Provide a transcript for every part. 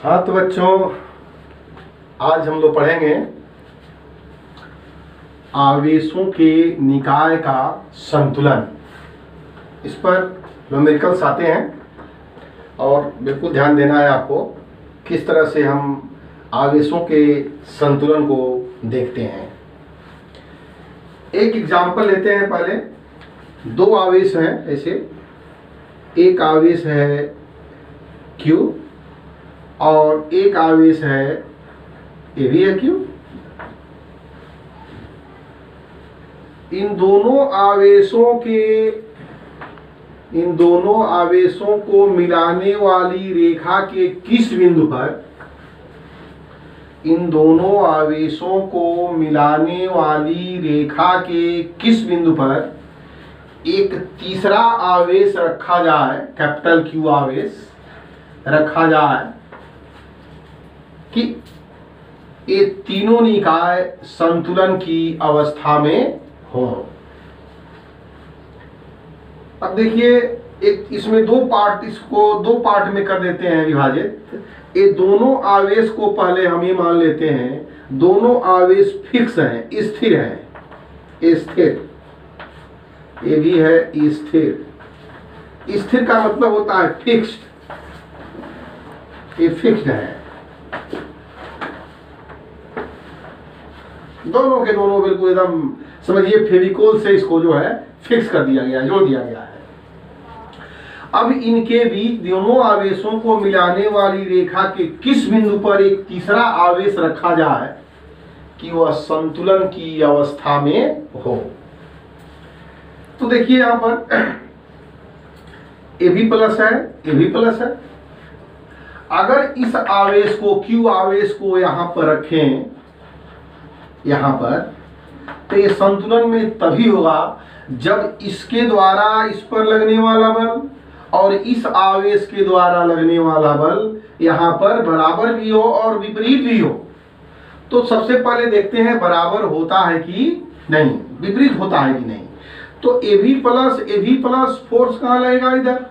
हाँ तो बच्चों, आज हम लोग पढ़ेंगे आवेशों के निकाय का संतुलन। इस पर न्यूमेरिकल्स आते हैं और बिल्कुल ध्यान देना है आपको किस तरह से हम आवेशों के संतुलन को देखते हैं। एक एग्जाम्पल लेते हैं। पहले दो आवेश हैं ऐसे, एक आवेश है Q और एक आवेश है ये भी है Q। इन दोनों आवेशों को मिलाने वाली रेखा के किस बिंदु पर, इन दोनों आवेशों को मिलाने वाली रेखा के किस बिंदु पर एक तीसरा आवेश रखा जाए, कैपिटल Q आवेश रखा जाए कि ये तीनों निकाय संतुलन की अवस्था में हो। अब देखिए, एक इसमें दो पार्ट, इसको दो पार्ट में कर देते हैं विभाजित। ये दोनों आवेश को पहले हम ये मान लेते हैं दोनों आवेश फिक्स हैं, स्थिर हैं। स्थिर ये भी है स्थिर। स्थिर का मतलब होता है फिक्स्ड, ये फिक्स्ड है। दोनों के दोनों बिल्कुल एकदम समझिए फेविकोल से इसको जो है फिक्स कर दिया गया, जोड़ दिया गया है। अब इनके बीच दोनों आवेशों को मिलाने वाली रेखा के किस बिंदु पर एक तीसरा आवेश रखा जाए कि वह संतुलन की अवस्था में हो। तो देखिए यहां पर ए भी प्लस है, ए भी प्लस है। अगर इस आवेश को, Q आवेश को यहां पर रखें, यहां पर, तो ये संतुलन में तभी होगा जब इसके द्वारा इस पर लगने वाला बल और इस आवेश के द्वारा लगने वाला बल यहां पर बराबर भी हो और विपरीत भी हो। तो सबसे पहले देखते हैं बराबर होता है कि नहीं, विपरीत होता है कि नहीं। तो ए भी प्लस फोर्स कहां लगेगा? इधर।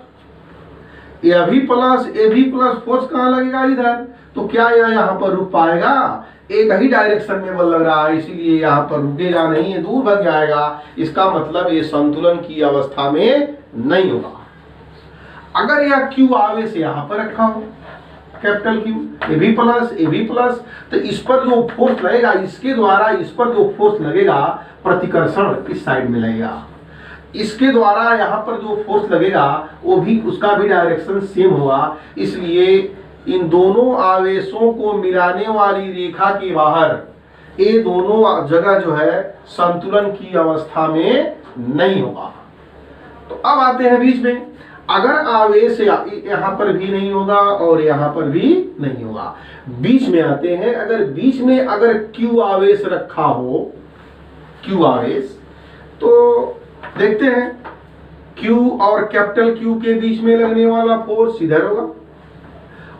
ए भी प्लस फोर्स कहां लगेगा? इधर। तो क्या यह यहां पर रुक पाएगा? एक ही डायरेक्शन में बल लग रहा है, इसीलिए यहाँ पर रुकेगा नहीं, दूर भाग जाएगा। इसका मतलब ये संतुलन की अवस्था में नहीं होगा। अगर यह Q आवेश यहाँ पर रखा हो, कैपिटल Q, ए भी प्लस, तो इस पर जो फोर्स लगेगा, इसके द्वारा इस पर जो फोर्स लगेगा, प्रतिकर्षण इस साइड में लगेगा। इसके द्वारा यहाँ पर जो फोर्स लगेगा वो भी, उसका भी डायरेक्शन सेम होगा। इसलिए इन दोनों आवेशों को मिलाने वाली रेखा के बाहर ये दोनों जगह जो है संतुलन की अवस्था में नहीं होगा। तो अब आते हैं बीच में। अगर आवेश यहाँ पर भी नहीं होगा और यहाँ पर भी नहीं होगा, बीच में आते हैं। अगर बीच में अगर Q आवेश रखा हो, Q आवेश, तो देखते हैं Q और कैपिटल Q के बीच में लगने वाला फोर्स इधर होगा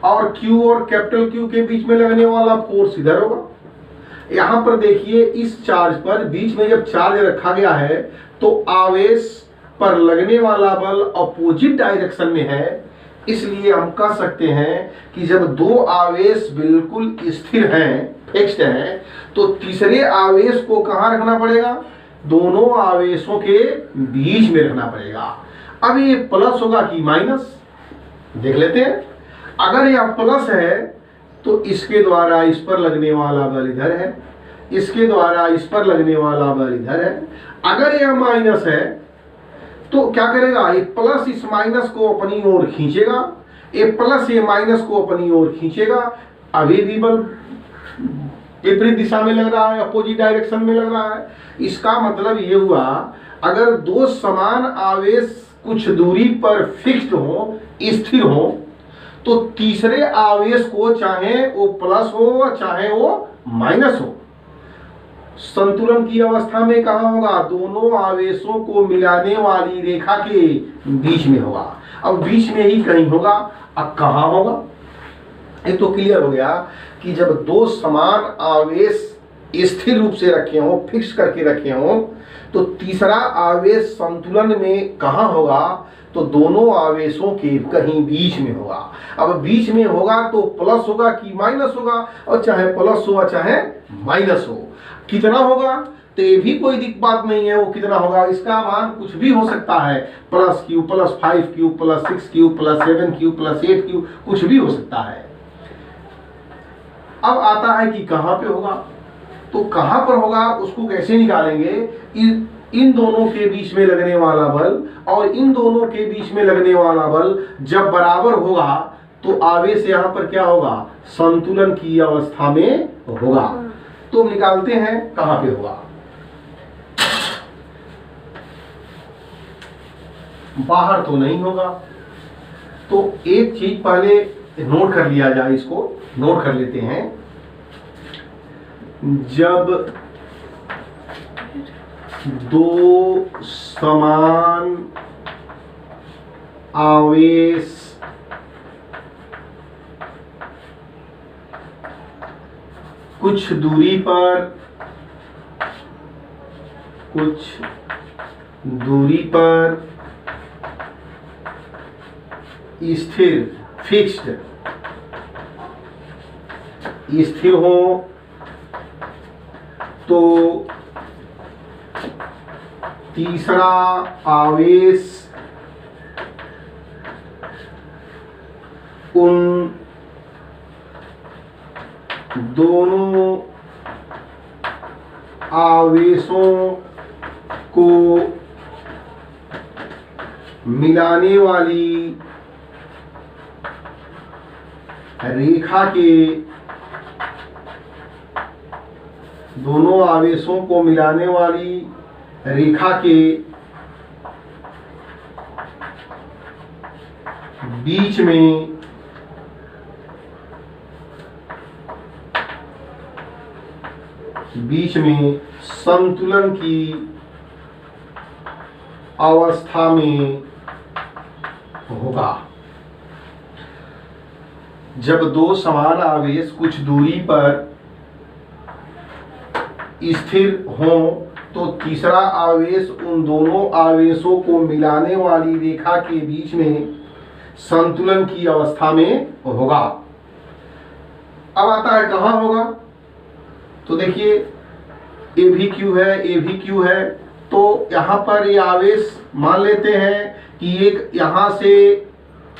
और Q और कैपिटल Q के बीच में लगने वाला फोर्स इधर होगा। यहां पर देखिए, इस चार्ज पर बीच में जब चार्ज रखा गया है तो आवेश पर लगने वाला बल अपोजिट डायरेक्शन में है। इसलिए हम कह सकते हैं कि जब दो आवेश बिल्कुल स्थिर हैं, फिक्स्ड हैं, तो तीसरे आवेश को कहां रखना पड़ेगा? दोनों आवेशों के बीच में रखना पड़ेगा। अब ये प्लस होगा कि माइनस, देख लेते हैं। अगर यह प्लस है तो इसके द्वारा इस पर लगने वाला बल इधर है, इसके द्वारा इस पर लगने वाला बल इधर है। अगर यह माइनस है तो क्या करेगा? ये प्लस इस माइनस को अपनी ओर खींचेगा, ये प्लस ये माइनस को अपनी ओर खींचेगा। अभी भी बल विपरीत दिशा में लग रहा है, अपोजिट डायरेक्शन में लग रहा है। इसका मतलब ये हुआ, अगर दो समान आवेश कुछ दूरी पर फिक्स्ड हो, स्थिर हो, तो तीसरे आवेश को चाहे वो प्लस हो चाहे वो माइनस हो, संतुलन की अवस्था में कहां होगा? दोनों आवेशों को मिलाने वाली रेखा के बीच में होगा। अब बीच में ही कहीं होगा, अब कहां होगा? ये तो क्लियर हो गया कि जब दो समान आवेश स्थिर रूप से रखे हों, फिक्स करके रखे हों, तो तीसरा आवेश संतुलन में कहां होगा? तो दोनों आवेशों के कहीं बीच में होगा। अब बीच में होगा तो प्लस होगा कि माइनस होगा, और चाहे प्लस हो चाहे माइनस हो, कितना होगा तो ये भी कोई दिक्कत बात नहीं है। वो कितना होगा, इसका मान कुछ भी हो सकता है, plus Q, plus 5 Q, plus 6 Q, plus 7 Q, plus 8 Q, कुछ भी हो सकता है। अब आता है कि कहां पे होगा, तो कहां पर होगा उसको कैसे निकालेंगे। इन दोनों के बीच में लगने वाला बल और इन दोनों के बीच में लगने वाला बल जब बराबर होगा तो आवेश यहां पर क्या होगा, संतुलन की अवस्था में होगा। तो निकालते हैं कहां पे होगा। बाहर तो नहीं होगा, तो एक चीज पहले नोट कर लिया जाए, इसको नोट कर लेते हैं। जब दो समान आवेश कुछ दूरी पर स्थिर हो तो तीसरा आवेश उन दोनों आवेशों को मिलाने वाली रेखा के दोनों आवेशों को मिलाने वाली रेखा के बीच में संतुलन की अवस्था में होगा। जब दो समान आवेश कुछ दूरी पर स्थिर हों तो तीसरा आवेश उन दोनों आवेशों को मिलाने वाली रेखा के बीच में संतुलन की अवस्था में होगा। अब आता है कहां होगा, तो देखिए ए भी क्यू है, ए भी क्यू है, तो यहां पर ये आवेश मान लेते हैं कि एक यहां से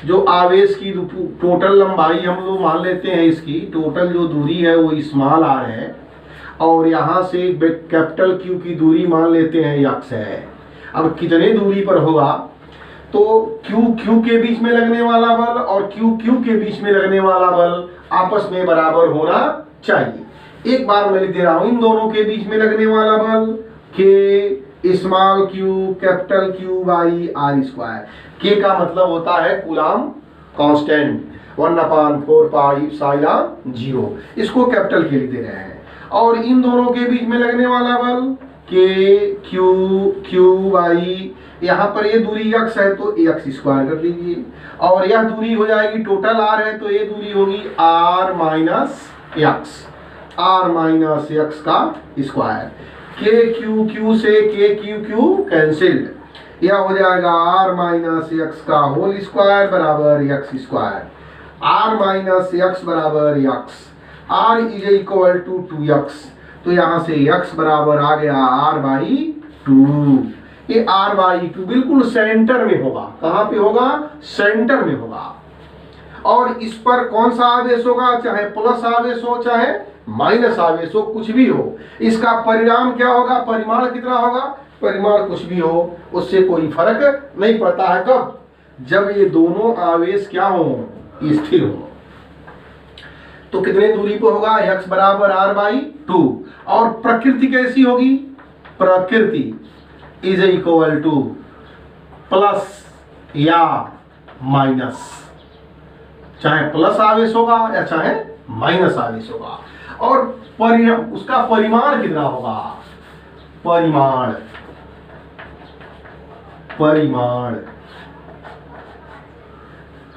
जो आवेश की टोटल लंबाई हम लोग मान लेते हैं, इसकी टोटल जो दूरी है वो स्मॉल आर है, और यहां से कैपिटल क्यू की दूरी मान लेते हैं यक्स है। अब कितने दूरी पर होगा, तो क्यू क्यू के बीच में लगने वाला बल और क्यू क्यू के बीच में लगने वाला बल आपस में बराबर होना चाहिए। एक बार मैं लिख दे रहा हूं, इन दोनों के बीच में लगने वाला बल k small q capital q by r square. K का मतलब होता है कूलाम कांस्टेंट 1/4 पाई एप्सिलॉन 0, इसको कैपिटल के लिख दे रहे हैं। और इन दोनों के बीच में लगने वाला बल के क्यू बाई, यहाँ पर ये दूरी x है तो x स्क्वायर कर लीजिए, और यह दूरी हो जाएगी टोटल r है तो ये दूरी होगी r माइनस x का स्क्वायर। के क्यू से के क्यू कैंसिल्ड, यह हो जाएगा r माइनस x का होल स्क्वायर बराबर x square. r minus x बराबर x, r is equal to 2x, तो यहां से x बराबर आ गया r बाई 2। ये r बाई 2 बिल्कुल सेंटर में होगा। कहां पे होगा, सेंटर में होगा। और इस पर कौन सा आवेश होगा, चाहे प्लस आवेश हो चाहे माइनस आवेश हो, कुछ भी हो, इसका परिणाम क्या होगा, परिमाण कितना होगा, परिमाण कुछ भी हो उससे कोई फर्क नहीं पड़ता है। कब, जब ये दोनों आवेश क्या हो, स्थिर हो। तो कितने दूरी पर होगा, x बराबर r बाई 2। और प्रकृति कैसी होगी, प्रकृति इज इक्वल टू प्लस या माइनस, चाहे प्लस आवेश होगा या चाहे माइनस आवेश होगा। और उसका परिमाण कितना होगा, परिमाण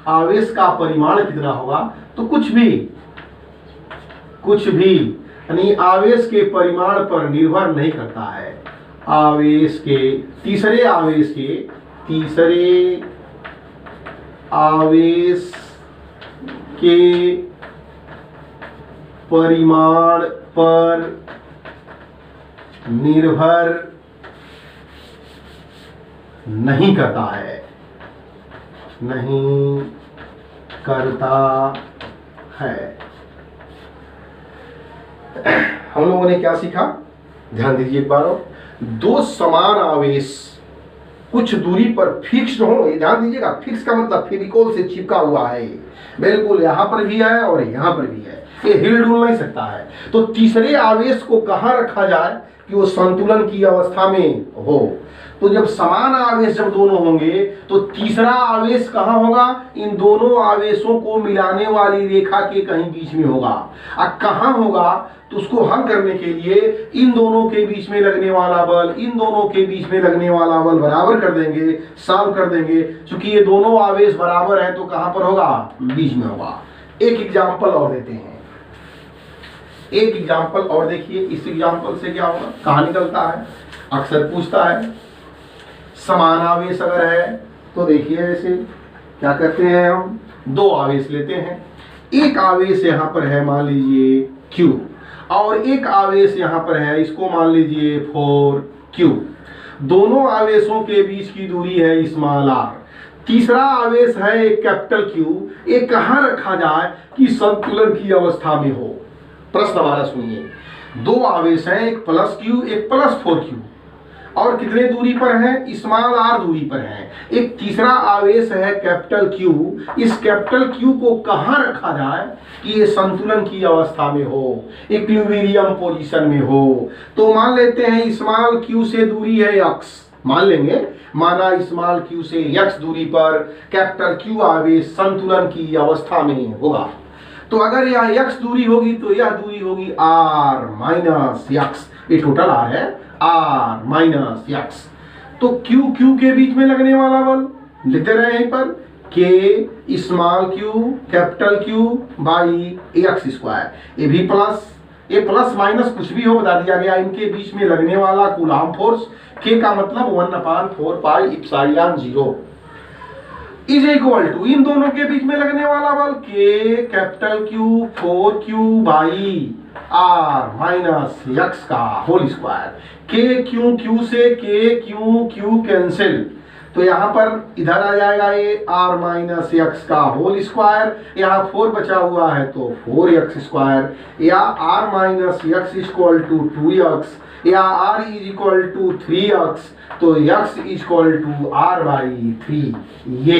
आवेश का परिमाण कितना होगा, तो कुछ भी यानी आवेश के परिमाण पर निर्भर नहीं करता है। तीसरे आवेश के परिमाण पर निर्भर नहीं करता है, नहीं करता है। हम लोगों ने क्या सीखा, ध्यान दीजिए एक बार और। दो समान आवेश कुछ दूरी पर फिक्स्ड हो, ये ध्यान दीजिएगा, फिक्स का मतलब फेविकोल से चिपका हुआ है, बिल्कुल यहां पर भी है और यहां पर भी है, ये हिल डुल नहीं सकता है। तो तीसरे आवेश को कहां रखा जाए कि वो संतुलन की अवस्था में हो। तो जब समान आवेश जब दोनों होंगे तो तीसरा आवेश कहां होगा, इन दोनों आवेशों को मिलाने वाली रेखा के कहीं बीच में होगा। अब कहां होगा, तो उसको हल करने के लिए इन दोनों के बीच में लगने वाला बल, इन दोनों के बीच में लगने वाला बल बराबर कर देंगे, सॉल्व कर देंगे। क्योंकि ये दोनों आवेश बराबर है तो कहां पर होगा, बीच में होगा। एक एग्जाम्पल और देते हैं, एक एग्जाम्पल और देखिए। इस एग्जाम्पल से क्या होगा, कहां निकलता है, अक्सर पूछता है। समान आवेश अगर है तो देखिए ऐसे क्या करते हैं, हम दो आवेश लेते हैं। एक आवेश यहां पर है मान लीजिए Q, और एक आवेश यहां पर है, इसको मान लीजिए 4Q। दोनों आवेशों के बीच की दूरी है स्मॉल r। तीसरा आवेश है एक कैपिटल Q। ये कहां रखा जाए कि संतुलन की अवस्था में हो। प्रश्न हमारा सुनिए, दो आवेश हैं, एक प्लस Q एक प्लस 4Q, और कितने दूरी पर है, स्मॉल r दूरी पर है। एक तीसरा आवेश है कैपिटल Q। इस कैपिटल Q को कहां रखा जाए कि ये संतुलन की अवस्था में हो, इक्विलिब्रियम पोजीशन में हो। तो मान लेते हैं स्मॉल q से दूरी है x, मान लेंगे, माना स्मॉल q से x दूरी पर कैपिटल Q आवेश संतुलन की अवस्था में होगा। तो अगर यह x दूरी होगी तो यह दूरी होगी r माइनस x, ये टोटल r है, r माइनस x। तो q q के बीच में लगने वाला बल लिखते रहे यहीं पर, k small q capital Q by x square. ये भी प्लस, ये प्लस माइनस कुछ भी हो बता दिया गया। इनके बीच में लगने वाला कूलाम फोर्स k का मतलब 1/4 pi epsilon 0 is equal to इन दोनों के बीच में लगने वाला बल k capital Q 4Q by r minus x का होल स्क्वायर। k q से k q कैंसिल, तो यहां पर इधर आ जाएगा ये r माइनस x का होल स्क्वायर, यहाँ 4 बचा हुआ है तो 4x स्क्वायर, या r minus x equal to 2x, या r is equal to 3x, तो x equal to r by 3। ये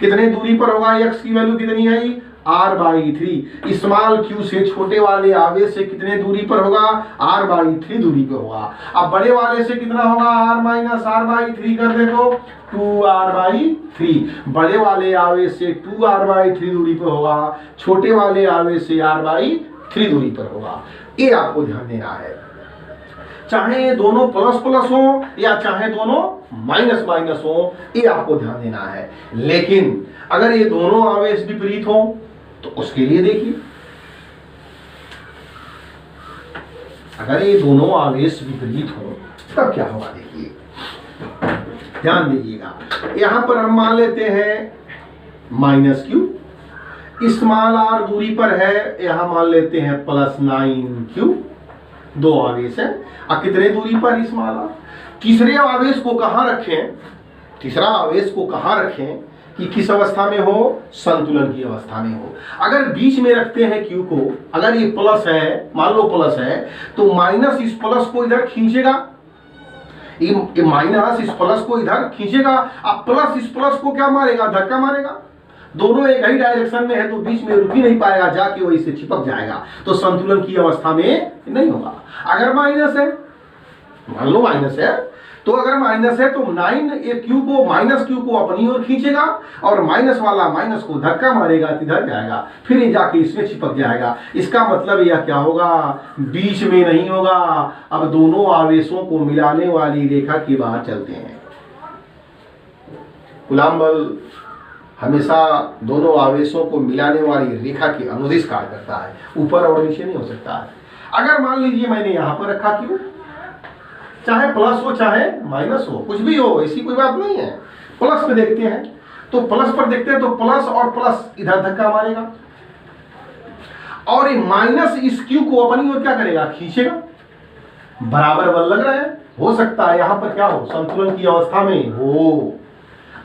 कितने दूरी पर होगा, x की वैल्यू कितनी आई, r बाई 3। स्मॉल q से छोटे वाले आवेश से कितने दूरी पर होगा, r बाई 3 दूरी पर होगा। अब बड़े वाले से कितना होगा, r माइनस r बाई 3 कर दे तो 2r बाई 3। बड़े वाले आवेश से 2r बाई 3 दूरी पर होगा, छोटे वाले आवेश से r बाई 3 दूरी पर होगा। ये आपको ध्यान देना है, चाहे ये दोनों प्लस प्लस हो या चाहे दोनों माइनस माइनस हो, ये आपको ध्यान देना है। लेकिन अगर ये दोनों आवेश विपरीत हो तो उसके लिए देखिए, अगर ये दोनों आवेश विपरीत हो तब क्या होगा, देखिए ध्यान दीजिएगा। यहां पर हम मान लेते हैं माइनस Q, स्मॉल r दूरी पर है, यहां मान लेते हैं प्लस 9Q। दो आवेश है, अब कितने दूरी पर स्मॉल r। तीसरे आवेश को कहां रखें, तीसरा आवेश को कहां रखें कि किस अवस्था में हो, संतुलन की अवस्था में हो। अगर बीच में रखते हैं Q को, अगर ये प्लस है, मान लो प्लस है, तो माइनस इस प्लस को इधर खींचेगा, ये माइनस इस प्लस को इधर खींचेगा, अब प्लस इस प्लस को क्या मारेगा, धक्का मारेगा। दोनों एक ही डायरेक्शन में है तो बीच में रुक ही नहीं पाएगा, जाके वही से चिपक जाएगा, तो संतुलन की अवस्था में नहीं होगा। अगर माइनस है, मान लो माइनस है, तो अगर माइनस है तो 9 ये Q को, माइनस Q को अपनी ओर खींचेगा और माइनस वाला माइनस को धक्का मारेगा, इधर जाएगा, फिर ये जाके इसमें चिपक जाएगा। इसका मतलब यह क्या होगा, बीच में नहीं होगा। अब दोनों आवेशों को मिलाने वाली रेखा की बात चलते हैं। कूलाम बल हमेशा दोनों आवेशों को मिलाने वाली रेखा के अनुदिश कार्य करता है, ऊपर और नीचे नहीं हो सकता है। अगर मान लीजिए मैंने यहां पर रखा Q, चाहे प्लस हो चाहे माइनस हो, कुछ भी हो, ऐसी कोई बात नहीं है। प्लस में देखते हैं तो प्लस पर देखते हैं तो प्लस और प्लस इधर धक्का मारेगा और ये माइनस इस क्यू को अपनी ओर क्या करेगा, खींचेगा। बराबर बल लग रहा है, हो सकता है यहां पर क्या हो, संतुलन की अवस्था में हो।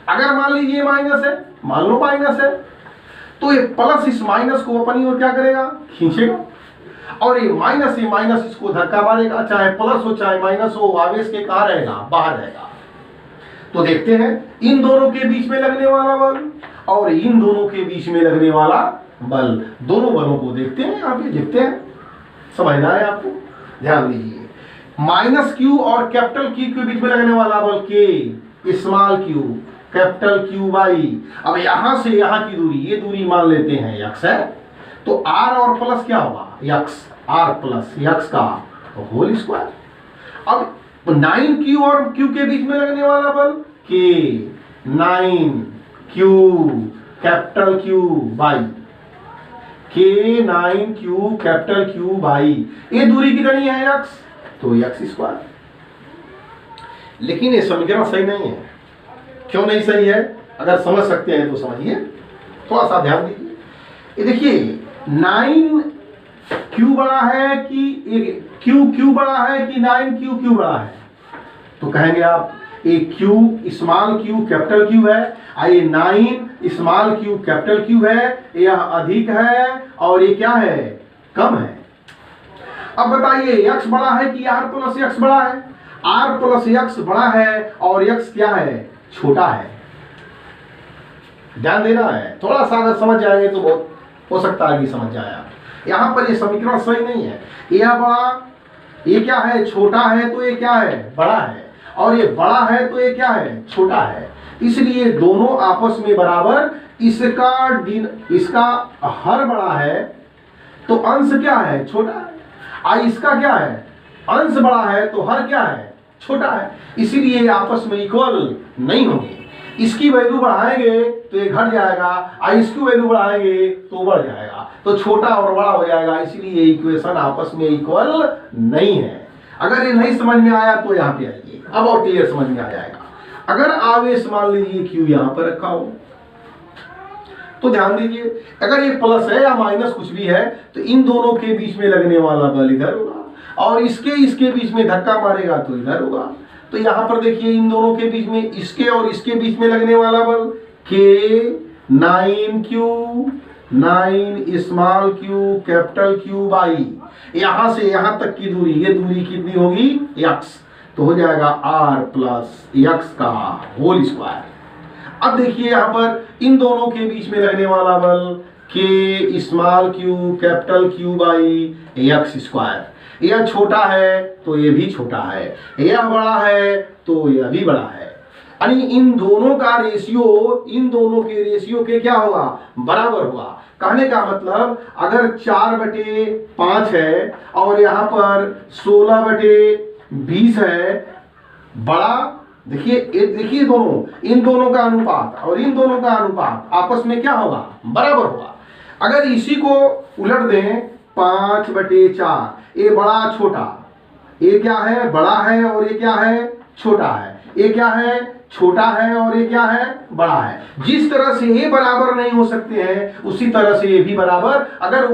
अगर मान लीजिए माइनस है, मान लो माइनस है, तो ये प्लस इस माइनस को अपनी ओर क्या करेगा, खींचेगा और ये माइनस इसको धक्का मारेगा। चाहे प्लस हो चाहे माइनस हो, आवेश के कहां रहेगा, बाहर रहेगा। तो देखते हैं इन दोनों के बीच में लगने वाला बल और इन दोनों के बीच में लगने वाला बल, दोनों बलों को देखते हैं। यहाँ पे देखते हैं, समझना है आपको, ध्यान दीजिए। माइनस क्यू और कैपिटल क्यू के बीच में लगने वाला बल k, small q capital q by. अब यहां से यहां की दूरी, ये दूरी मान लेते हैं यक्स है, तो आर और प्लस क्या होगा, यक्स, आर प्लस यक्स का होल स्क्वायर। अब 9 क्यू और क्यू के बीच में लगने वाला बल के, 9 क्यू कैपिटल क्यू बाई के, 9 क्यू कैपिटल क्यू बाई। ये दूरी कितनी है यक्स, तो यक्स स्क्वायर। लेकिन ये समीकरण सही नहीं है। क्यों नहीं सही है, अगर समझ सकते हैं तो समझिए, थोड़ा सा ध्यान दीजिए। ये देखिए 9 क्यू बड़ा है कि क्यू बड़ा है कि 9 क्यू बड़ा है, तो कहेंगे आप एक Q small q capital Q है, ये 9 स्मॉल क्यू कैपिटल क्यू है, यह अधिक है और ये क्या है, कम है। अब बताइए x बड़ा है कि r प्लस x बड़ा है, r प्लस x बड़ा है और x क्या है, छोटा है। ध्यान देना है, थोड़ा सा अगर समझ जाएंगे तो बहुत हो सकता है कि समझ जाए आप। यहां पर ये समीकरण सही नहीं है। यह बड़ा, ये क्या है, छोटा है, तो ये क्या है, बड़ा है, और ये बड़ा है तो ये क्या है, छोटा है। इसलिए दोनों आपस में बराबर, इसका हर बड़ा है तो अंश क्या है, छोटा है। इसका क्या है, अंश बड़ा है तो हर क्या है, छोटा है। इसीलिए आपस में इक्वल नहीं होंगे। इसकी वैल्यू बढ़ाएंगे तो ये घट जाएगा, इसकी वैल्यू बढ़ाएंगे तो बढ़ जाएगा, तो छोटा और बड़ा हो जाएगा। इसीलिए इक्वेशन आपस में इक्वल नहीं है। अगर ये नहीं समझ में आया तो यहाँ पे आइए, अब और क्लियर समझ में आ जाएगा। अगर आवेश मान लीजिए क्यू यहाँ पर रखा हो तो ध्यान दीजिए, अगर ये प्लस है या माइनस कुछ भी है तो इन दोनों के बीच में लगने वाला बल इधर होगा और इसके बीच में धक्का मारेगा तो इधर होगा। तो यहां पर देखिए इन दोनों के बीच में, इसके और इसके बीच में लगने वाला बल के, 9 small q capital q by, यहां से यहां तक की दूरी, ये दूरी कितनी होगी, x, तो हो जाएगा r प्लस x का होल स्क्वायर। अब देखिए यहां पर इन दोनों के बीच में लगने वाला बल k, small q capital q by x square. यह छोटा है तो ये भी छोटा है, यह बड़ा है तो यह भी बड़ा है। यानी इन दोनों का रेशियो, इन दोनों के रेशियो के क्या होगा, बराबर होगा। कहने का मतलब अगर 4/5 है और यहाँ पर 16/20 है, बड़ा, देखिए दोनों, इन दोनों का अनुपात और इन दोनों का अनुपात आपस में क्या होगा, बराबर होगा। अगर इसी को उलट दें 5/4, ये बड़ा छोटा, ये क्या है, बड़ा है और ये क्या है, छोटा है, ये क्या है, छोटा है और ये क्या है, बड़ा है। जिस तरह से ये बराबर नहीं हो सकते हैं उसी तरह से ये भी बराबर, अगर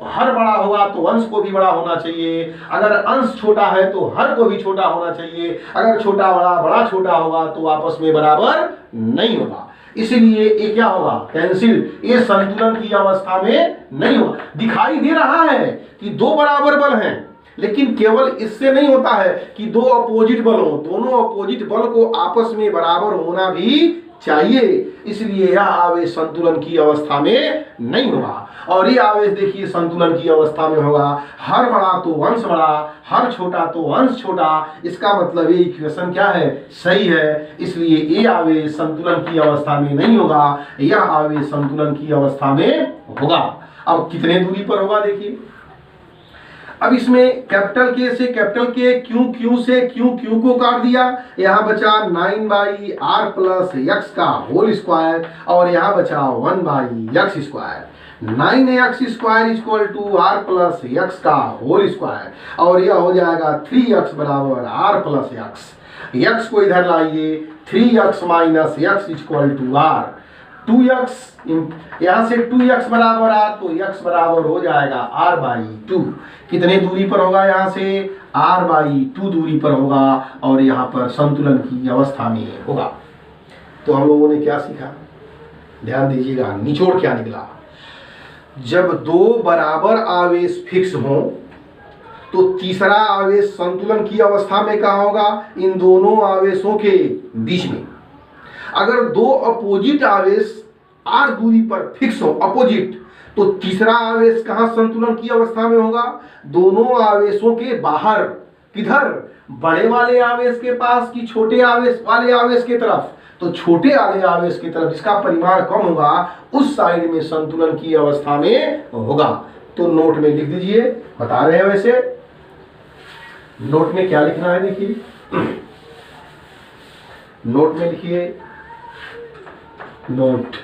हर बड़ा होगा तो अंश को भी बड़ा होना चाहिए, अगर अंश छोटा है तो हर को भी छोटा होना चाहिए, अगर छोटा बड़ा, बड़ा छोटा होगा तो आपस में बराबर नहीं होगा। इसलिए ये क्या होगा, कैंसिल, ये संतुलन की अवस्था में नहीं होगा। दिखाई दे रहा है कि दो बराबर बल हैं, लेकिन केवल इससे नहीं होता है कि दो अपोजिट बल हो, दोनों अपोजिट बल को आपस में बराबर होना भी चाहिए। इसलिए यह आवेश संतुलन की अवस्था में नहीं होगा। और ये आवेश देखिए संतुलन की अवस्था में होगा, हर बड़ा तो अंश बड़ा, हर छोटा तो अंश छोटा। इसका मतलब ये इक्वेशन क्या है, सही है। इसलिए ये आवेश संतुलन की अवस्था में नहीं होगा, यह आवेश संतुलन की अवस्था में होगा। अब कितने दूरी पर होगा देखिए। अब इसमें कैपिटल के से कैपिटल के, क्यू से क्यू को काट दिया, यहाँ बचा 9/r प्लस x का होल स्क्वायर और यहाँ बचा 1/x square. 9x square equal to r plus x का होल स्क्वायर और यह हो जाएगा 3x बराबर r प्लस x। x को इधर लाइए, 3x minus x equal to r। 2x, यहां से 2x बराबर r, तो x बराबर हो जाएगा r/2। कितने दूरी पर होगा? यहां से r/2 दूरी पर होगा और यहां पर संतुलन की अवस्था में होगा। तो हम लोगों ने क्या सीखा? ध्यान दीजिएगा, निचोड़ क्या निकला। जब दो बराबर आवेश फिक्स हों तो तीसरा आवेश संतुलन की अवस्था में कहाँ होगा? इन दोनों आवेशों के बीच में। अगर दो अपोजिट आवेश r दूरी पर फिक्स हो, अपोजिट, तो तीसरा आवेश कहाँ संतुलन की अवस्था में होगा? दोनों आवेशों के बाहर। किधर? बड़े वाले आवेश के पास कि छोटे आवेश वाले आवेश की तरफ? तो छोटे वाले आवेश की तरफ, जिसका परिमाण कम होगा, उस साइड में संतुलन की अवस्था में होगा। तो नोट में लिख दीजिए, बता रहे हैं वैसे। नोट में क्या लिखना है? देखिए, नोट में लिखिए, नोट,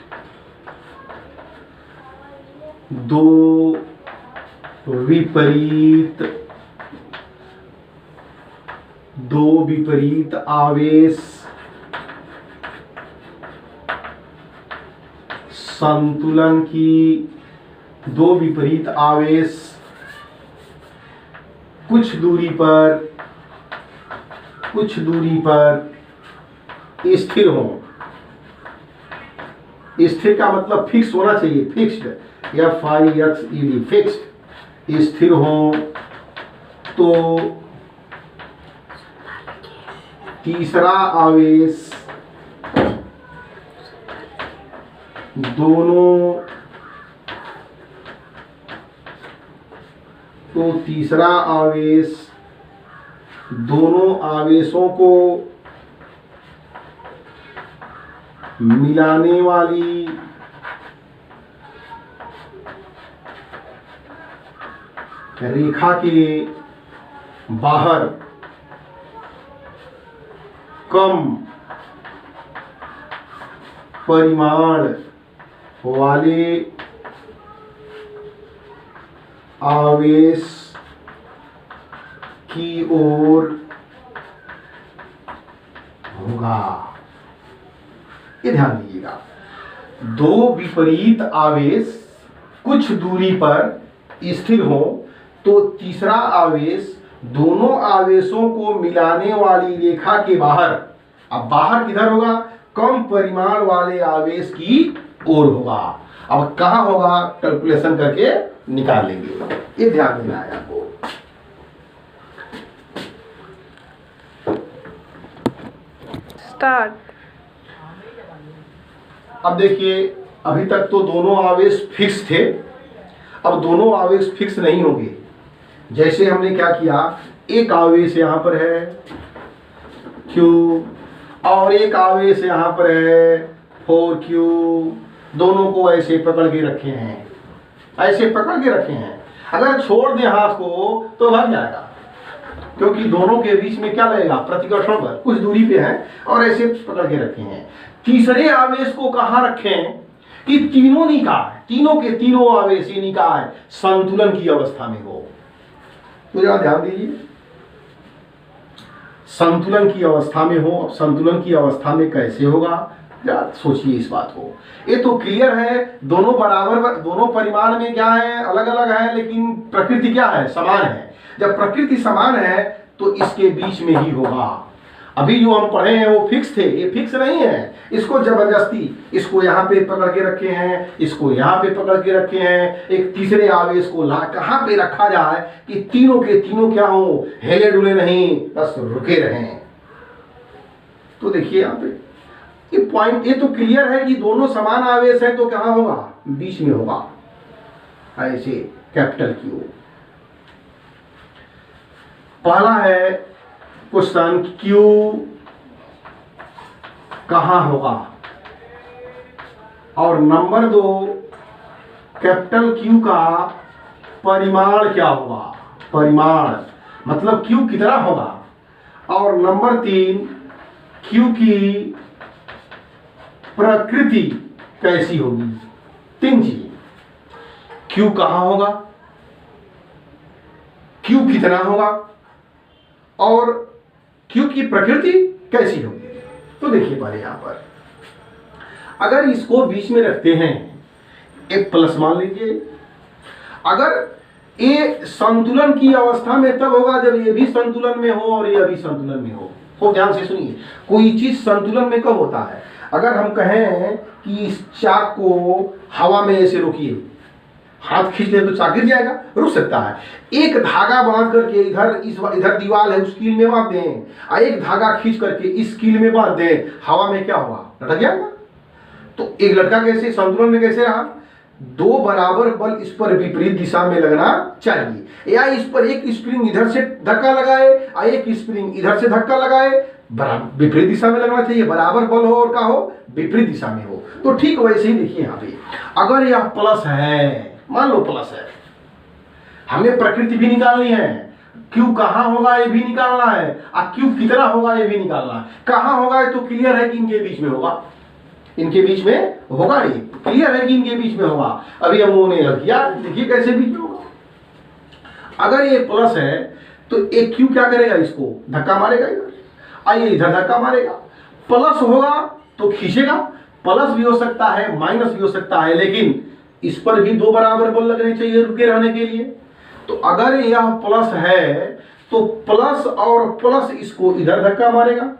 दो विपरीत आवेश संतुलन की, दो विपरीत आवेश कुछ दूरी पर स्थिर हो। स्थिर का मतलब फिक्स होना चाहिए, फिक्स्ड, FIXED, फिक्स्ड, स्थिर हो। तो तीसरा आवेश दोनों आवेशों को मिलाने वाली रेखा के बाहर कम परिमाण वाले आवेश की ओर होगा। ये ध्यान दीजिएगा, दो विपरीत आवेश कुछ दूरी पर स्थिर हो तो तीसरा आवेश दोनों आवेशों को मिलाने वाली रेखा के बाहर, अब बाहर किधर होगा? कम परिमाण वाले आवेश की ओर होगा। अब कहां होगा? कैलकुलेशन करके निकाल लेंगे। ये ध्यान देना है आपको। स्टार्ट। अब देखिए, अभी तक तो दोनों आवेश फिक्स थे, अब दोनों आवेश फिक्स नहीं होंगे। जैसे हमने क्या किया, एक आवेश यहां पर है Q और एक आवेश यहां पर है 4Q, दोनों को ऐसे पकड़ के रखे हैं, ऐसे पकड़ के रखे हैं। अगर छोड़ दें हाथ को तो भाग जाएगा, क्योंकि दोनों के बीच में क्या लगेगा? प्रतिकर्षण बल कुछ दूरी पे है और ऐसे पकड़ के रखे हैं। तीसरे आवेश को कहां रखें कि तीनों निकाय, तीनों के तीनों आवेश ही निकाय संतुलन की अवस्था में हो। तो जरा ध्यान दीजिए, संतुलन की अवस्था में हो। अब संतुलन की अवस्था में कैसे होगा, जरा सोचिए इस बात को। ये तो क्लियर है, दोनों बराबर, दोनों परिमाण में क्या है? अलग अलग है, लेकिन प्रकृति क्या है? समान है। जब प्रकृति समान है तो इसके बीच में ही होगा। अभी जो हम पढ़े हैं वो फिक्स थे, ये फिक्स नहीं है। इसको जबरदस्ती, इसको यहाँ पे पकड़ के रखे हैं, इसको यहाँ पे पकड़ के रखे हैं। एक तीसरे आवेश को ला कहाँ पे रखा जाए कि तीनों के तीनों क्या हो? हिले डुले नहीं, बस रुके रहें। तो देखिए यहाँ पे ये पॉइंट, ये तो क्लियर है कि दोनों समान आवेश है, तो कहाँ होगा? बीच में होगा, ऐसे कैपिटल Q। पहला है क्वेश्चन, Q कहां होगा, और नंबर 2 कैपिटल Q का परिमाण क्या होगा? परिमाण मतलब Q कितना होगा। और नंबर 3 Q की प्रकृति कैसी होगी। 3 चीज, Q कहां होगा, Q कितना होगा और Q की प्रकृति कैसी होगी। तो देखिए पहले यहां पर अगर इसको बीच में रखते हैं, एक प्लस मान लीजिए, अगर ये संतुलन की अवस्था में तब होगा जब ये भी संतुलन में हो और ये भी संतुलन में हो। तो ध्यान से सुनिए, कोई चीज संतुलन में कब होता है? अगर हम कहें कि इस चाक को हवा में ऐसे रोकिए, हाथ खींच ले तो चाक गिर जाएगा, रुक सकता है। एक धागा बांध करके इधर दीवार है उस कील में बांध दें, और एक धागा खींच करके इस कील में बांध दें, हवा में क्या होगा? लटक जाएगा। तो एक लटका कैसे, संतुलन में कैसे रहा? दो बराबर बल इस पर विपरीत दिशा में लगना चाहिए, या इस पर एक स्प्रिंग इधर से धक्का लगाए और एक स्प्रिंग इधर से धक्का लगाए, विपरीत दिशा में लगना चाहिए, बराबर बल हो और क्या हो? विपरीत दिशा में हो। तो ठीक वैसे ही देखिए यहाँ पे, अगर यह प्लस है, मान लो प्लस है, हमें प्रकृति भी निकालनी है, क्यू कहाँ होगा ये भी निकालना है, और क्यू कितना होगा ये भी निकालना है। कहाँ होगा ये तो क्लियर है कि इनके बीच में होगा, इनके बीच में होगा, ये क्लियर है कि इनके बीच में होगा। अभी हम उन्होंने किया, देखिए कैसे बीच में होगा। अगर ये प्लस है तो एक क्यू क्या करेगा? इसको धक्का मारेगा इधर, आइए इधर धक्का मारेगा। प्लस होगा तो खींचेगा, प्लस भी हो सकता है माइनस भी हो सकता है, लेकिन इस पर भी दो बराबर बल लगने चाहिए रुके रहने के लिए। तो अगर यह प्लस है तो प्लस और प्लस इसको इधर धक्का मारेगा,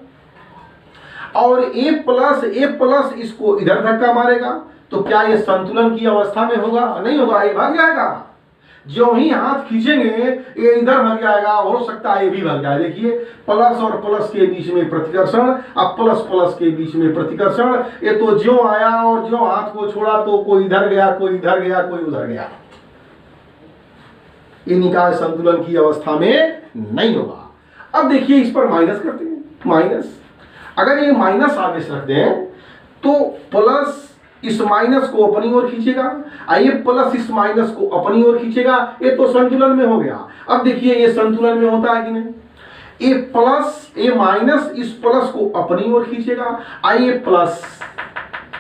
और ए प्लस इसको इधर धक्का मारेगा। तो क्या ये संतुलन की अवस्था में होगा? नहीं होगा, ये भाग जाएगा। जो ही हाथ खींचेंगे ये इधर भाग जाएगा, हो सकता है ये भी भाग जाए। देखिए प्लस और प्लस के बीच में प्रतिकर्षण, अब प्लस प्लस के बीच में प्रतिकर्षण, ये तो जो आया और जो हाथ को छोड़ा तो कोई इधर गया, कोई इधर गया, कोई उधर गया। ये निकाय संतुलन की अवस्था में नहीं होगा। अब देखिए इस पर माइनस करते हैं, माइनस, अगर ये माइनस आवेश रख दें तो प्लस इस माइनस को अपनी ओर खींचेगा, ये प्लस इस माइनस को अपनी ओर खींचेगा, ये तो संतुलन में हो गया। अब देखिए ये संतुलन में होता है कि नहीं? ये प्लस ये माइनस इस प्लस को अपनी ओर खींचेगा, ये प्लस,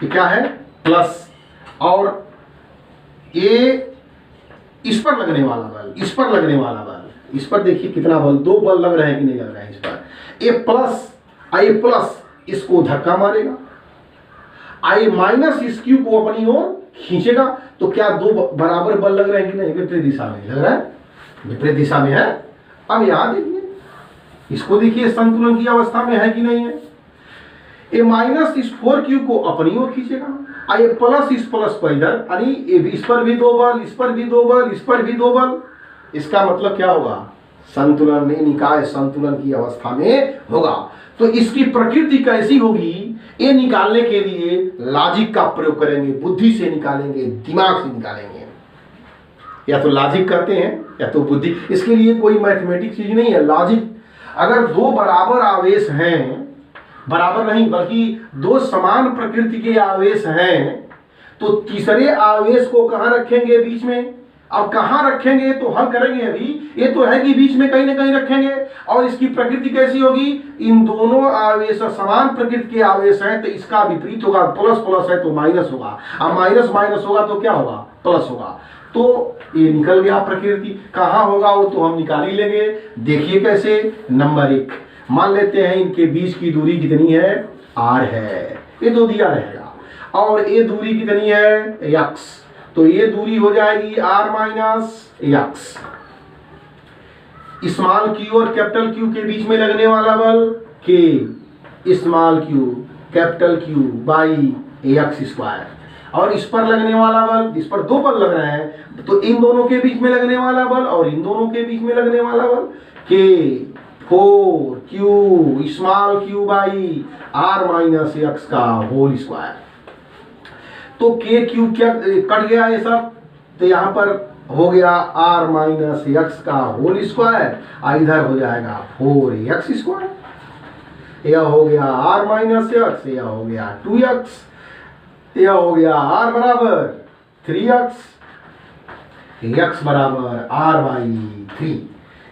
ये क्या है? प्लस, और ये इस पर लगने वाला बल, इस पर लगने वाला बल, इस पर देखिए कितना बल, दो बल लग रहे हैं कि नहीं लग रहे हैं इस पर। ये प्लस आई प्लस इसको धक्का मारेगा, आई माइनस इस क्यू को अपनी ओर खींचेगा। तो क्या दो बराबर बल लग रहे हैं कि नहीं? विपरीत दिशा में लग रहा है, विपरीत दिशा में है। अब यहां देखिए, इसको देखिए संतुलन की अवस्था में है कि नहीं है? ये माइनस इस 4q को अपनी ओर खींचेगा, ये प्लस इस प्लस पर इधर, यानी इस पर भी दो बल, इस पर भी दो बल, इस पर भी दो बल। इसका मतलब क्या होगा? संतुलन में, निकाय संतुलन की अवस्था में होगा। तो इसकी प्रकृति कैसी होगी ये निकालने के लिए लॉजिक का प्रयोग करेंगे, बुद्धि से निकालेंगे, दिमाग से निकालेंगे। या तो लॉजिक करते हैं या तो बुद्धि, इसके लिए कोई मैथमेटिक्स चीज नहीं है, लॉजिक। अगर दो बराबर आवेश हैं, बराबर नहीं बल्कि दो समान प्रकृति के आवेश हैं, तो तीसरे आवेश को कहां रखेंगे? बीच में। अब कहां रखेंगे तो हल करेंगे। अभी ये तो है कि बीच में कहीं ना कहीं रखेंगे। और इसकी प्रकृति कैसी होगी? इन दोनों आवेश समान प्रकृति के आवेश हैं, तो इसका विपरीत होगा। प्लस प्लस है तो माइनस होगा, अब माइनस माइनस होगा तो क्या होगा? प्लस होगा। तो ये निकल गया प्रकृति। कहां होगा वो तो हम निकाल ही लेंगे। देखिए कैसे। नंबर 1 मान लेते हैं इनके बीच की दूरी कितनी है? r है, ये तो दिया रहेगा। और ये दूरी कितनी है? x, तो ये दूरी हो जाएगी r minus x। Small q और कैपिटल Q के बीच में लगने वाला बल k small q capital Q by x square. और इस पर लगने वाला बल, इस पर दो बल लग रहे हैं, तो इन दोनों के बीच में लगने वाला बल और इन दोनों के बीच में लगने वाला बल k 4q small q by r minus x का होल स्क्वायर। तो k q क्या कट गया ये सब, तो यहाँ पर हो गया r माइनस x का होल स्क्वायर, इधर हो जाएगा 4x स्क्वायर। यह हो गया r माइनस x, यह हो गया 2x, यह हो गया r बराबर 3x, x बराबर r बाई 3।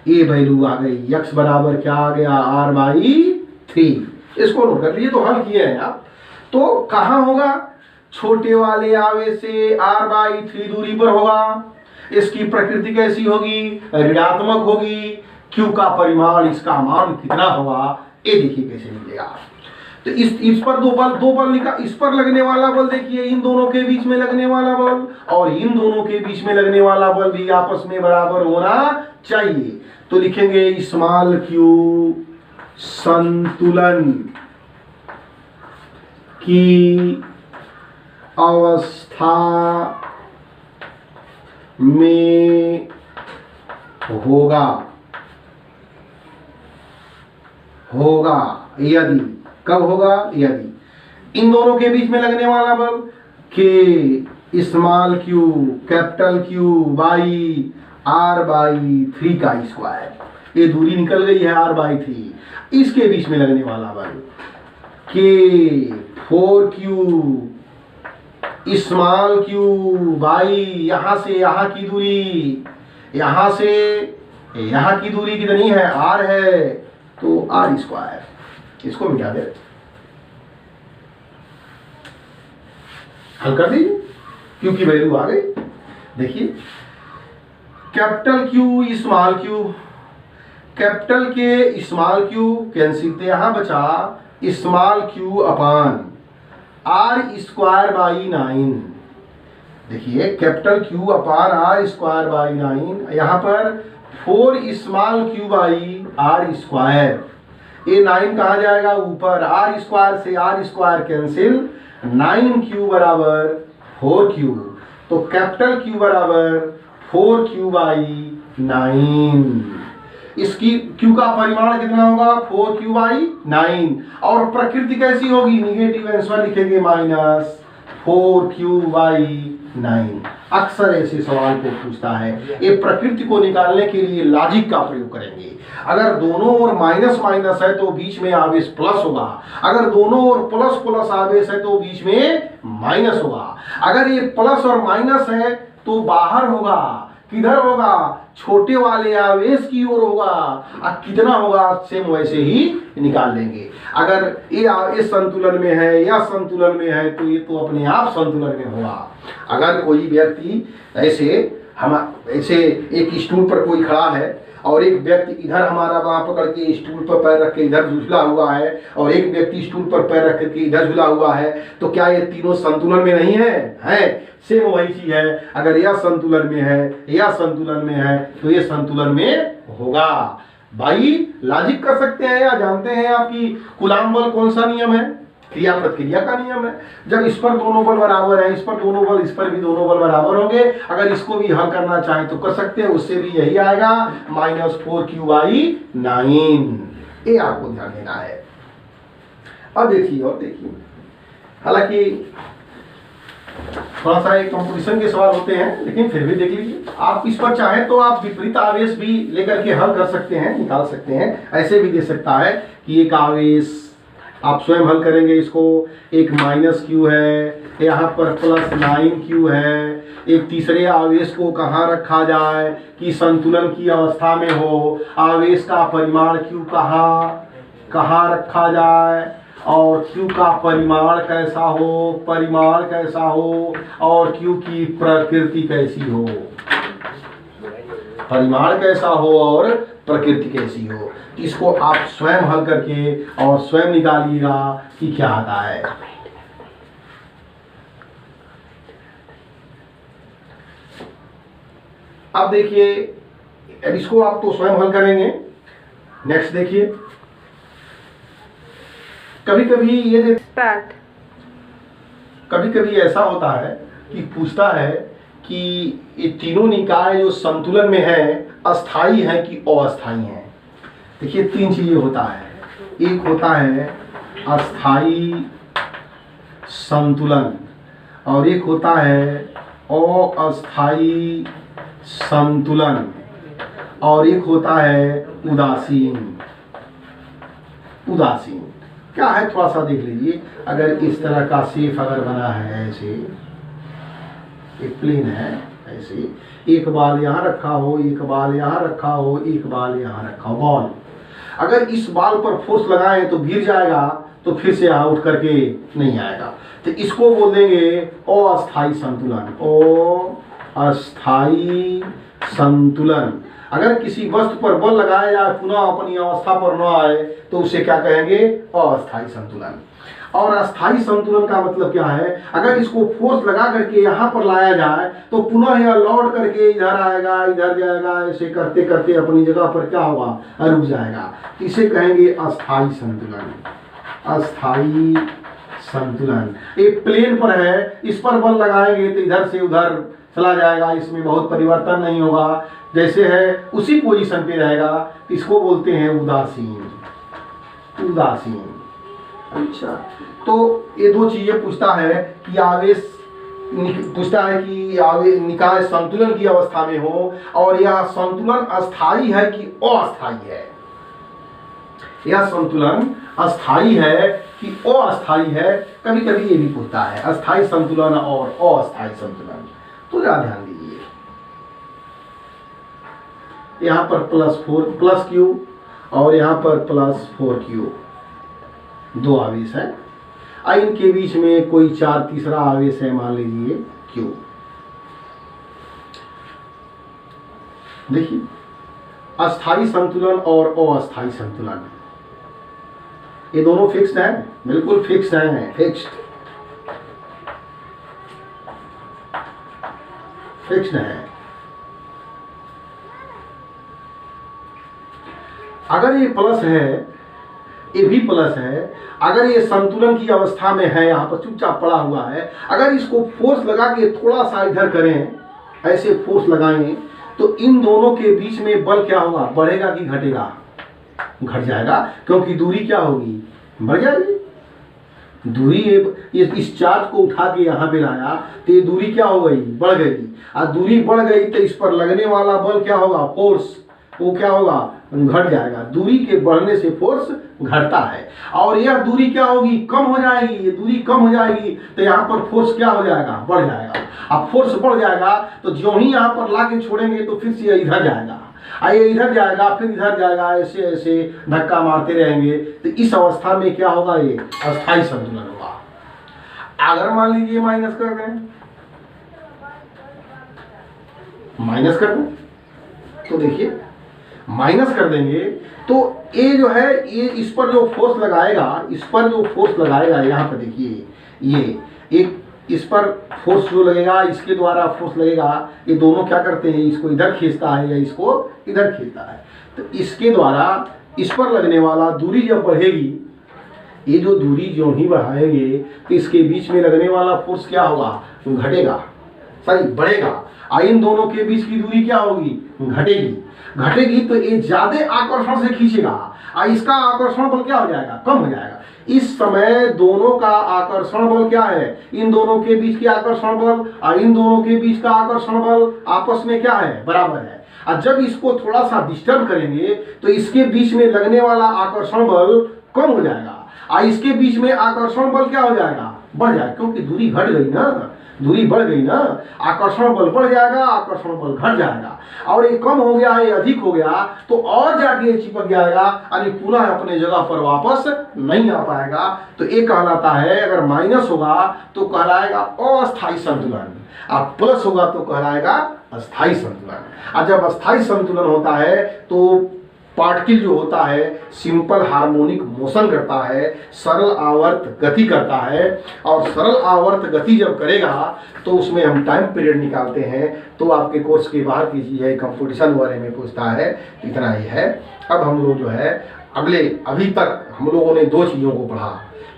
ये वैल्यू आ गई, x बराबर क्या आ गया? r by 3। इसको नोट कर लीजिए। तो हल किए हैं आप। तो कहाँ होगा? छोटे वाले आवेश से r बाई 3 दूरी पर होगा। इसकी प्रकृति कैसी होगी? ऋणात्मक होगी। q का परिमाण, इसका मान कितना होगा? ये देखिए कैसे मिलेगा। तो इस पर दो बल निकाल, इस पर लगने वाला बल देखिए, इन दोनों के बीच में लगने वाला बल और इन दोनों के बीच में लगने वाला बल भी आपस में बराबर होना चाहिए। तो लिखेंगे स्मॉल क्यू संतुलन की अवस्था में होगा यदि, कब होगा? यदि इन दोनों के बीच में लगने वाला बल k small q capital q by r by 3 का स्क्वायर, ये दूरी निकल गई है r बाई 3, इसके बीच में लगने वाला बल के 4q स्मॉल क्यू बाई यहां से यहां की दूरी, यहां से यहां की दूरी कितनी है? r है, तो r स्क्वायर, इसको मिटा दे, हल कर दीजिए, क्यू की वैल्यू आ गई। देखिए capital q small q, capital के स्मॉल क्यू कैंसिल, तो यहां बचा small q upon r square by 9। देखिए capital q upon r square by 9, यहां पर 4 small q by r square, ये 9 कहा जाएगा ऊपर, आर स्क्वायर से आर स्क्वायर कैंसिल, 9q बराबर 4q, तो कैपिटल क्यू बराबर 4q बाई 9। इसकी q का परिमाण कितना होगा? 4q बाई 9, और प्रकृति कैसी होगी? निगेटिव आंसर लिखेंगे माइनस 4q बाई 9। अक्सर ऐसे सवाल को पूछता है, ये प्रकृति को निकालने के लिए लॉजिक का प्रयोग करेंगे। अगर दोनों ओर माइनस माइनस है तो बीच में आवेश प्लस होगा, अगर दोनों ओर प्लस प्लस आवेश है तो बीच में माइनस होगा, अगर ये प्लस और माइनस है तो बाहर होगा, किधर होगा? छोटे वाले आवेश की ओर होगा, और कितना होगा सेम वैसे ही निकाल लेंगे। अगर ये संतुलन में है या संतुलन में है तो ये तो अपने आप संतुलन में होगा। अगर कोई व्यक्ति ऐसे एक स्टूल पर कोई खड़ा है और एक व्यक्ति इधर हमारा वहां पकड़ के स्टूल पर पैर रख के इधर झूला हुआ है और एक व्यक्ति स्टूल पर पैर रख के इधर झूला हुआ है, तो क्या ये तीनों संतुलन में नहीं है? सेम वही चीज है। अगर यह संतुलन में है या संतुलन में है तो ये संतुलन में होगा। भाई लॉजिक कर सकते हैं या जानते हैं आपकी कूलाम बल कौन सा नियम है? क्रिया प्रतिक्रिया का नियम है। जब इस पर दोनों बल बराबर है, इस पर दोनों बल, इस पर भी दोनों बल बराबर होंगे। अगर इसको भी हल करना चाहें तो कर सकते हैं, उससे भी यही आएगा -4q बाई 9। ये आपको ध्यान देना है। अब देखिए और देखिए, हालांकि थोड़ा सा एक कंपटीशन के सवाल होते हैं लेकिन फिर भी देख लीजिए। आप इस पर चाहें तो आप विपरीत आवेश भी लेकर के हल कर सकते हैं, निकाल सकते हैं। ऐसे भी दे सकता है कि एक आवेश आप स्वयं हल करेंगे इसको, एक -q है, यहाँ पर +9q है। एक तीसरे आवेश को कहाँ रखा जाए कि संतुलन की अवस्था में हो, आवेश का परिमाण q कहाँ रखा जाए और q का परिमाण कैसा हो और q की प्रकृति कैसी हो, परिमाण कैसा हो और प्रकृति कैसी हो। इसको आप स्वयं हल करके और स्वयं निकालिएगा कि क्या आता है। अब देखिए, इसको आप तो स्वयं हल करेंगे। नेक्स्ट देखिए, कभी कभी ऐसा होता है कि पूछता है कि ये तीनों निकाय जो संतुलन में है अस्थाई है कि अस्थाई है। देखिए 3 चीजें होता है, एक होता है अस्थाई संतुलन और एक होता है अस्थाई संतुलन और एक होता है उदासीन। क्या है थोड़ा सा देख लीजिए। अगर इस तरह का शेप अगर बना है, ऐसे एक प्लेन है, ऐसे एक बाल यहाँ रखा हो, एक बाल यहाँ रखा हो, एक बाल यहाँ रखा हो, बॉल। अगर इस बाल पर फोर्स लगाएं तो गिर जाएगा, तो फिर से यहाँ उठ करके नहीं आएगा। तो इसको बोल देंगे अस्थाई संतुलन। अस्थाई संतुलन। अगर किसी वस्तु पर बल लगाया जाए पुनः अपनी अवस्था पर न आए तो उसे क्या कहेंगे? अस्थायी संतुलन। और अस्थायी संतुलन का मतलब क्या है? अगर इसको फोर्स लगा करके यहाँ पर लाया जाए तो पुनः यह लौट करके इधर आएगा, इधर जाएगा, ऐसे करते करते अपनी जगह पर क्या होगा? रुक जाएगा। इसे कहेंगे अस्थायी संतुलन। अस्थायी संतुलन। एक प्लेन पर है, इस पर बल लगाएंगे तो इधर से उधर चला जाएगा, इसमें बहुत परिवर्तन नहीं होगा, जैसे है उसी पोजीशन पे रहेगा। इसको बोलते हैं उदासीन। उदासीन। अच्छा, तो ये दो चीजें पूछता है कि आवेश, पूछता है कि निकाय संतुलन की अवस्था में हो और यह संतुलन अस्थाई है कि अस्थाई है। यह संतुलन अस्थाई है कि अस्थाई है, कभी कभी ये भी पूछता है अस्थाई संतुलन और अस्थाई संतुलन। तो जरा ध्यान दीजिए, यहां पर प्लस क्यू और यहां पर +4q, दो आवेश है। इनके बीच में कोई तीसरा आवेश है, मान लीजिए q। देखिए, अस्थाई संतुलन और अस्थाई संतुलन ये दोनों फिक्स्ड है, बिल्कुल फिक्स्ड है, फिक्स्ड है। अगर ये प्लस है, ये भी प्लस है, अगर ये संतुलन की अवस्था में है, यहाँ पर चुपचाप पड़ा हुआ है, अगर इसको फोर्स लगा के थोड़ा सा इधर करें, ऐसे फोर्स लगाएं, तो इन दोनों के बीच में बल क्या होगा? बढ़ेगा कि घटेगा? घट जाएगा, क्योंकि दूरी क्या होगी? बढ़ जाएगी। दूरी इस चार्ज को उठा के यहाँ पे लाया तो ये दूरी क्या हो गई? बढ़ गई। और दूरी बढ़ गई तो इस पर लगने वाला बल क्या होगा? फोर्स, वो क्या होगा? घट जाएगा। दूरी के बढ़ने से फोर्स घटता है और यह दूरी क्या होगी? कम हो जाएगी। ये दूरी कम हो जाएगी तो यहाँ पर फोर्स क्या हो जाएगा? बढ़ जाएगा। अब फोर्स बढ़ जाएगा तो जो ही यहाँ पर ला के छोड़ेंगे तो फिर से इधर जाएगा, ये इधर जाएगा, फिर इधर जाएगा, ऐसे ऐसे धक्का मारते रहेंगे। तो इस अवस्था में क्या होगा? ये अस्थाई संतुलन होगा। अगर मान लीजिए माइनस कर दें, माइनस कर दें तो देखिए, माइनस कर देंगे तो ये जो है, ये इस पर जो फोर्स लगाएगा, इस पर जो फोर्स लगाएगा, यहाँ पर देखिए, ये एक इस पर फोर्स जो लगेगा, इसके द्वारा फोर्स लगेगा, ये दोनों क्या करते हैं? इसको इधर खींचता है या इसको इधर खींचता है। तो इसके द्वारा इस पर लगने वाला दूरी जब बढ़ेगी, ये जो दूरी जो ही बढ़ाएंगे तो इसके बीच में लगने वाला फोर्स क्या होगा? घटेगा, सॉरी बढ़ेगा। इन दोनों के बीच की दूरी क्या होगी? घटेगी। घटेगी तो ये ज्यादा आकर्षण से खींचेगा, इसका आकर्षण बल क्या हो जाएगा? कम हो जाएगा। इस समय दोनों का आकर्षण बल क्या है? इन दोनों के बीच की आकर्षण बल और इन दोनों के बीच का आकर्षण बल आपस में क्या है? बराबर है। और जब इसको थोड़ा सा डिस्टर्ब करेंगे तो इसके बीच में लगने वाला आकर्षण बल कम हो जाएगा और इसके बीच में आकर्षण बल क्या हो जाएगा? बढ़ जाएगा, क्योंकि दूरी घट गई ना, दूरी बढ़ गई ना, आकर्षण बल बढ़ जाएगा, आकर्षण बल घट जाएगा। और ये कम हो गया, ये अधिक हो गया तो और जाके ये चिपक जाएगा और पुनः अपने जगह पर वापस नहीं आ पाएगा। तो ये कहलाता है, अगर माइनस होगा तो कहलाएगा अस्थाई संतुलन, और प्लस होगा तो कहलाएगा अस्थाई संतुलन। और जब अस्थाई संतुलन होता है तो पार्टिकल जो होता है सिंपल हार्मोनिक मोशन करता है, सरल आवर्त गति करता है, और सरल आवर्त गति जब करेगा तो उसमें हम टाइम पीरियड निकालते हैं। तो आपके कोर्स के बाहर की चीज़ है, कंपटीशन बारे में पूछता है, इतना ही है। अब हम लोग जो है अभी तक हम लोगों ने दो चीज़ों को पढ़ा,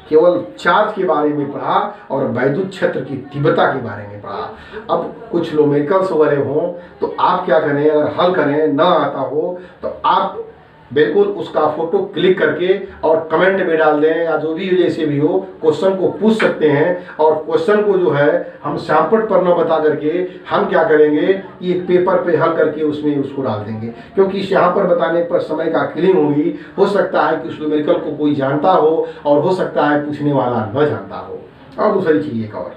केवल चार्ज के बारे में पढ़ा और वैद्युत क्षेत्र की तीव्रता के बारे में पढ़ा। अब कुछ न्यूमेरिकल्स वगैरह हों तो आप क्या करें, अगर हल करें ना आता हो तो आप बिल्कुल उसका फोटो क्लिक करके और कमेंट में डाल दें, या जो भी जैसे भी हो क्वेश्चन को पूछ सकते हैं। और क्वेश्चन को जो है हम सैंपल पर न बता करके हम क्या करेंगे कि एक पेपर पे हल करके उसमें उसको डाल देंगे, क्योंकि यहाँ पर बताने पर समय का किलिंग होगी। हो सकता है कि उस न्यूमेरिकल को कोई जानता हो और हो सकता है पूछने वाला न जानता हो। और दूसरी चीज़ एक और,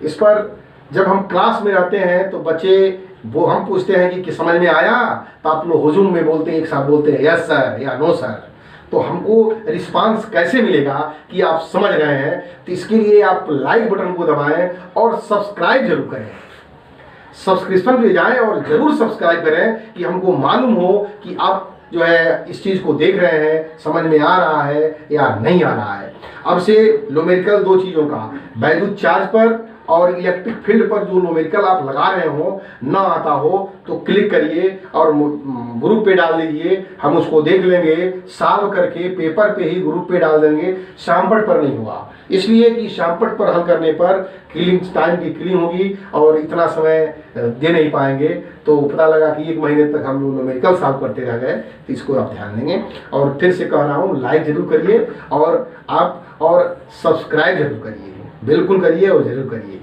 इस पर जब हम क्लास में रहते हैं तो बच्चे वो हम पूछते हैं कि समझ में आया, तो आप लोग हुजूम में बोलते हैं, एक साथ बोलते हैं यस सर या नो सर। तो हमको रिस्पांस कैसे मिलेगा कि आप समझ रहे हैं? तो इसके लिए आप लाइक बटन को दबाएं और सब्सक्राइब जरूर करें। सब्सक्रिप्शन पे जाएं और जरूर सब्सक्राइब करें कि हमको मालूम हो कि आप जो है इस चीज को देख रहे हैं, समझ में आ रहा है या नहीं आ रहा है। अब से न्यूमेरिकल दो चीजों का, वैद्युत चार्ज पर और इलेक्ट्रिक फील्ड पर जो न्यूमेरिकल आप लगा रहे हो ना आता हो तो क्लिक करिए और ग्रुप पे डाल दीजिए, हम उसको देख लेंगे, सॉल्व करके पेपर पे ही ग्रुप पे डाल देंगे। शामपट पर नहीं होगा, इसलिए कि शामपट पर हल करने पर किलिंग टाइम की किलिंग होगी और इतना समय दे नहीं पाएंगे। तो पता लगा कि 1 महीने तक हम लोग न्यूमेरिकल सॉल्व करते रह गए, तो इसको आप ध्यान देंगे। और फिर से कह रहा हूँ, लाइक जरूर करिए और आप और सब्सक्राइब जरूर करिए, बिल्कुल करिए और जरूर करिए।